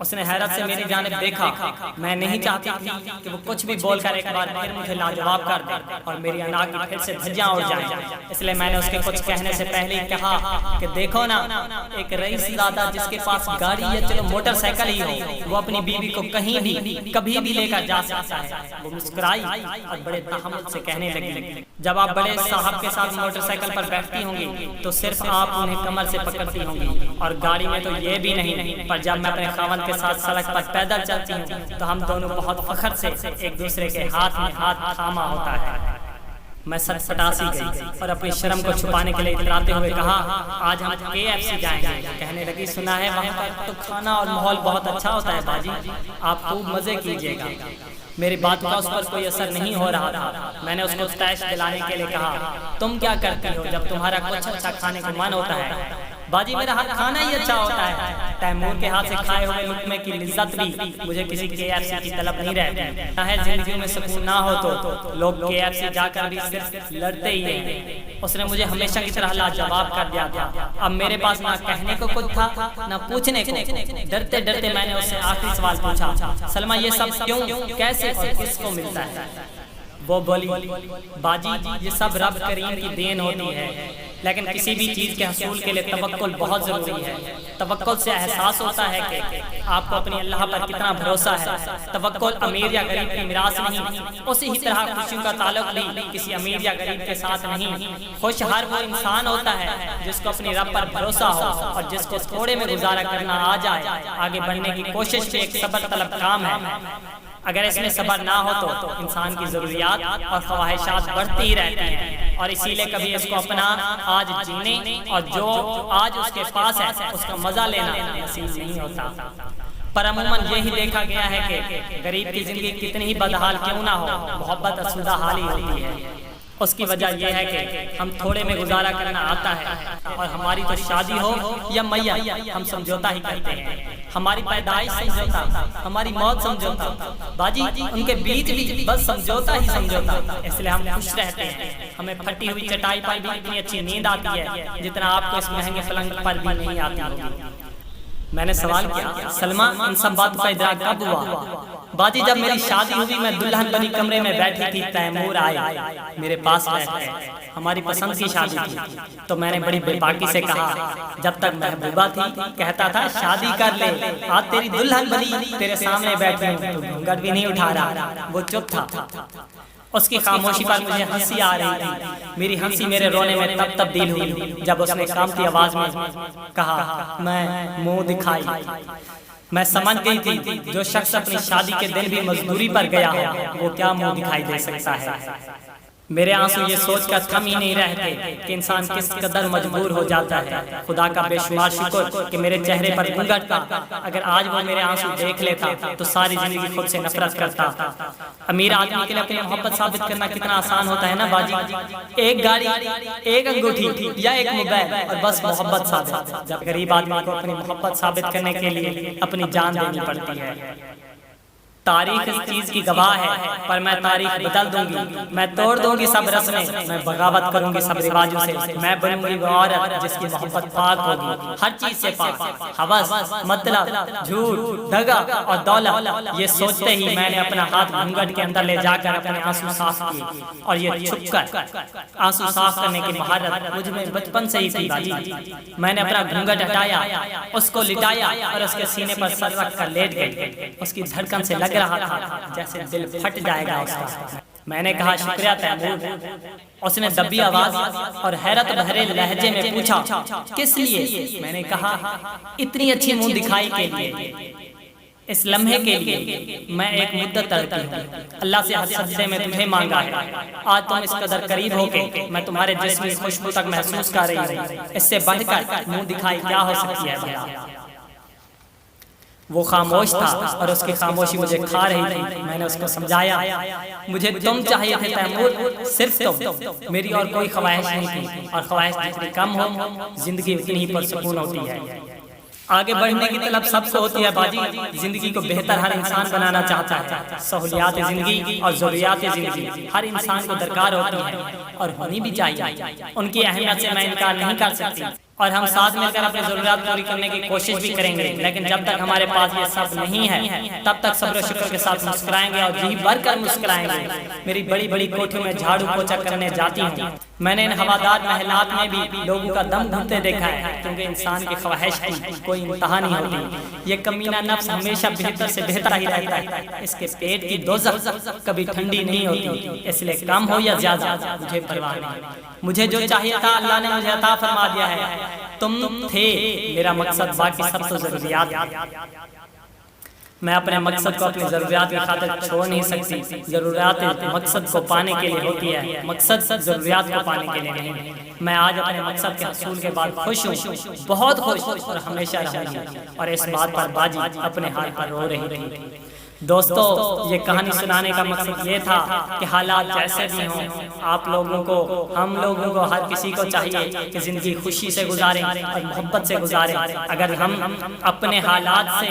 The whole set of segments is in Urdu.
اس نے حیرت سے میری جانب دیکھا. میں نہیں چاہتی تھی کہ وہ کچھ بھی بول کر ایک بار پھر مجھے لاجواب کر دے اور میری انا کی پھر سے دھجیاں اڑ جائیں. اس لیے میں نے اس کے کچھ کہنے سے پہلے ہی کہا کہ دیکھو نا، ایک رئیس زادہ جس کے پاس گاڑی یا چلو موٹر سائیکل ہی ہو، وہ اپنی بیوی کو کہیں بھی کبھی بھی لے کر جا سکتا ہے. وہ مسکرائی اور بڑے تحمل سے کہنے لگی، جب آپ بڑے صاحب کے ساتھ موٹر سائیکل پر بیٹھتی ہوں گی تو صرف آپ انہیں کمر سے پکڑتی ہوں گی، اور گاڑی میں تو یہ بھی نہیں، پر جب میں اپنے خاوند کے ساتھ سڑک پر پیدل چلتی ہوں تو ہم دونوں بہت فخر سے ایک دوسرے کے ہاتھ میں ہاتھ تھاما ہوتا ہے. میں سٹ پٹاسی گئی اور اپنی شرم کو چھپانے کے لیے اتراتے ہوئے کہا، آج ہم KFC جائیں گے. کہنے لگی، سنا ہے وہاں پر تو کھانا اور ماحول بہت اچھا ہوتا ہے باجی، آپ خوب مزے کیجیے گا. میری بات کا اس پر کوئی اثر نہیں ہو رہا تھا. میں نے اس کو تیش دلانے کے لیے کہا، تم کیا کرتی ہو جب تمہارا کچھ اچھا کھانے کو من ہوتا ہے؟ باجی میرا ہاتھ کھانا ہی اچھا ہوتا ہے. تیمور کے ہاتھ سے کھائے ہوئے لقمے کی لذت بھی مجھے کسی KFC کی طلب نہیں رہتی. چاہے زندگی میں سکون نہ ہو تو لوگ KFC جا کر بھی صرف لڑتے ہی ہیں. اس نے مجھے ہمیشہ کی طرح لاجواب کر دیا تھا. اب میرے پاس نہ کہنے کو کچھ تھا نہ پوچھنے کو. ڈرتے ڈرتے میں نے اس سے آخری سوال پوچھا، سلمہ یہ سب کیوں، کیسے اور کس کو ملتا ہے؟ وہ بولی، باجی یہ سب رب کریم کی دین ہوتی ہے، لیکن کسی بھی چیز کے حصول کے لیے توکل بہت ضروری ہے. توکل سے احساس ہوتا ہے کہ آپ کو اپنی اللہ پر کتنا بھروسہ ہے. توکل امیر یا غریب کی میراث نہیں، اسی ہی طرح خوشیوں کا تعلق بھی کسی امیر یا غریب کے ساتھ نہیں. خوش ہر وہ انسان ہوتا ہے جس کو اپنی رب پر بھروسہ ہو اور جس کو تھوڑے میں گزارا کرنا آ جائے. آگے بڑھنے کی کوشش بھی ایک صبر طلب کام ہے. اگر اس میں صبر نہ ہو تو انسان کی ضروریات اور خواہشات بڑھتی ہی رہتی ہیں، اور اسی لیے کبھی اس کو اپنا آج جینے اور جو آج اس کے پاس ہے اس کا مزہ لینا نصیب نہیں ہوتا. پر عموماً یہی دیکھا گیا ہے کہ غریب کی زندگی کتنی ہی بدحال کیوں نہ ہو، محبت اسودہ حال ہی ہوتی ہے. اس کی وجہ یہ ہے کہ ہم تھوڑے میں گزارا کرنا آتا ہے، اور ہماری تو شادی ہو یا میت ہم سمجھوتا ہی کرتے ہیں. ہماری پیدائش سمجھوتا، ہماری موت سمجھوتا، باجی ان کے بیچ بھی بس سمجھوتا ہی سمجھوتا. اس لیے ہم خوش رہتے ہیں. ہمیں پھٹی ہوئی چٹائی پر بھی اتنی اچھی نیند آتی ہے جتنا آپ کو اس مہنگے پلنگ پر بھی نہیں آتی ہوگی. میں نے سوال کیا، سلمہ ان سب باتوں کا ادراک کب ہوا؟ باجی جب میری شادی ہوئی میں دلہن بنی کمرے میں بیٹھی تھی، تیمور آئے میرے پاس بیٹھے. ہماری پسند کی شادی تھی تو میں نے بڑی بے باکی سے کہا، جب تک محبوبہ تھی کہتا تھا شادی کر لے، آج تیری دلہن بنی تیرے سامنے بیٹھی ہوں تو گھونگھٹ بھی نہیں اٹھا رہا. وہ چپ تھا. اس کی خاموشی پر مجھے ہنسی آ رہی تھی. میری ہنسی میرے رونے میں تب تبدیل ہوئی جب اس نے کانپتی آواز میں کہا، میں منہ دکھائی. میں سمجھ گئی تھی جو شخص اپنی شادی کے دن بھی مزدوری پر گیا ہو وہ کیا منہ دکھائی دے سکتا ہے. میرے آنسو یہ سوچ کر تھم ہی نہیں رہتے کہ انسان کس قدر مجبور ہو جاتا ہے. خدا کا بے شمار شکر کہ میرے چہرے پر گھونگھٹ تھا. اگر آج وہ میرے آنسو دیکھ لیتا تو ساری زندگی خود سے نفرت کرتا. امیر آدمی کے لیے اپنی محبت ثابت کرنا کتنا آسان ہوتا ہے نا باجی. ایک گاڑی، ایک انگوٹھی یا ایک موبائل اور بس محبت ثابت. جب غریب آدمی کو اپنی محبت ثابت کرنے کے لیے اپنی جان دینی پڑتی ہے. تاریخ اس چیز کی گواہ ہے، پر میں تاریخ بدل دوں گی. میں توڑ دوں گی سب رسمیں، میں بغاوت کروں گی سب رواجوں سے. میں بنوں گی وہ عورت جس کی محبت پاک ہوگی، ہر چیز سے پاک. ہوس، مطلب، جھوٹ، دغا اور دولت، یہ سوچتے ہی میں نے اپنا ہاتھ گھونگھٹ کے اندر لے جا کر اپنے آنسو صاف کیے. اور یہ چھپ کر آنسو صاف کرنے کی مہارت مجھ میں بچپن سے ہی تھی باجی. میں نے اپنا گھونگھٹ ہٹایا، اس کو لٹایا اور اس کے سینے پر سر رکھ کر لیٹ گئی. اس کی دھڑکن سے لگ رہا تھا جیسے دل پھٹ جائے گا اس کا. میں نے کہا، شکریہ تیمور. اس نے دبی آواز اور حیرت بھرے لہجے میں پوچھا، کس لیے؟ میں نے کہا، اتنی اچھی منہ دکھائی کے لیے، اس لمحے کے لیے. میں ایک مدت تڑپی ہوں، اللہ سے ہر سجدے میں تمہیں مانگا ہے. آج تم اس قدر قریب ہو کے میں تمہارے جسم کی خوشبو تک محسوس کر رہی ہوں. اس سے بڑھ کر منہ دکھائی کیا ہو سکتی ہے بھیا؟ وہ خاموش تھا اور اس کی خاموشی مجھے کھا رہی تھی. میں نے اس کو سمجھایا، مجھے تم چاہیے تھے تیمور، صرف تم. میری اور کوئی خواہش نہیں تھی، اور خواہش جتنی کم ہو زندگی اتنی ہی پرسکون ہوتی ہے. آگے بڑھنے کی طلب سب سے ہوتی ہے باجی. زندگی کو بہتر ہر انسان بنانا چاہتا ہے. سہولیات زندگی اور ضروریات زندگی ہر انسان کو درکار ہوتی ہیں اور ہونی بھی چاہیے. ان کی اہمیت سے میں انکار نہیں کر سکتی. اور ہم ساتھ مل کر اپنی ضروریات پوری کرنے کی کوشش بھی کریں گے، لیکن جب تک ہمارے پاس یہ سب نہیں ہے تب تک صبر و شکر کے ساتھ مسکرائیں گے اور جی بھر کر مسکرائیں گے۔ میری بڑی بڑی کوٹھیوں میں جھاڑو پوچھا کرنے جاتی ہوں، میں نے ان ہوادار محلات میں بھی لوگوں کا دم گھٹتے دیکھا ہے، کیونکہ انسان کی خواہش کی کوئی انتہا نہیں ہوتی۔ یہ کمینہ نفس ہمیشہ بہتر سے بہتر ہی رہتا ہے، اس کے پیٹ کی دوزخ کبھی ٹھنڈی نہیں ہوتی، اس لیے کم ہو یا زیادہ مجھے پرواہ نہیں۔ مجھے جو چاہیے تھا اللہ نے مجھے عطا فرما دیا ہے، تم تھے میرا مقصد، باقی سب تو ضروریات۔ میں اپنے مقصد کو اپنی ضروریات کی خاطر چھوڑ نہیں سکتی۔ ضروریات مقصد کو پانے کے لیے ہوتی ہے، مقصد ضروریات کو پانے کے لیے نہیں۔ میں آج اپنے مقصد کے حصول کے بعد خوش ہوں، بہت خوش اور ہمیشہ رہوں گی، اور اس بات پر باجی اپنے حال پر رو رہی تھی۔ دوستو، یہ کہانی سنانے کا مقصد یہ تھا کہ حالات جیسے بھی ہوں، آپ لوگوں کو، ہم لوگوں کو، ہر کسی کو چاہیے کہ زندگی خوشی سے گزاریں اور محبت سے گزاریں۔ اگر ہم اپنے حالات سے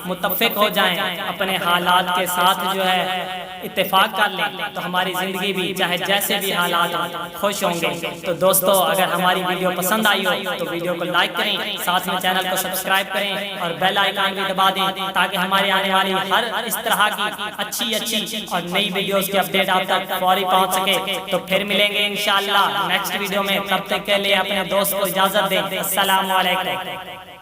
متفق ہو جائیں، اپنے حالات کے ساتھ جو ہے اتفاق کر لیں، تو ہماری زندگی بھی چاہے جیسے بھی حالات ہوں خوش ہوں گے۔ تو دوستو، اگر ہماری ویڈیو پسند آئی ہو تو ویڈیو کو لائک کریں، ساتھ میں چینل کو سبسکرائب کریں اور بیل آئیکن بھی دبا دیں، تاکہ ہماری آنے والی ہر اس طرح کی اچھی اور نئی ویڈیوز کی اپڈیٹ آپ تک فوری پہنچ سکے۔ تو پھر ملیں گے انشاءاللہ نیکسٹ ویڈیو میں، تب تک کے لیے اپنے دوست کو اجازت دیں۔ السلام علیکم۔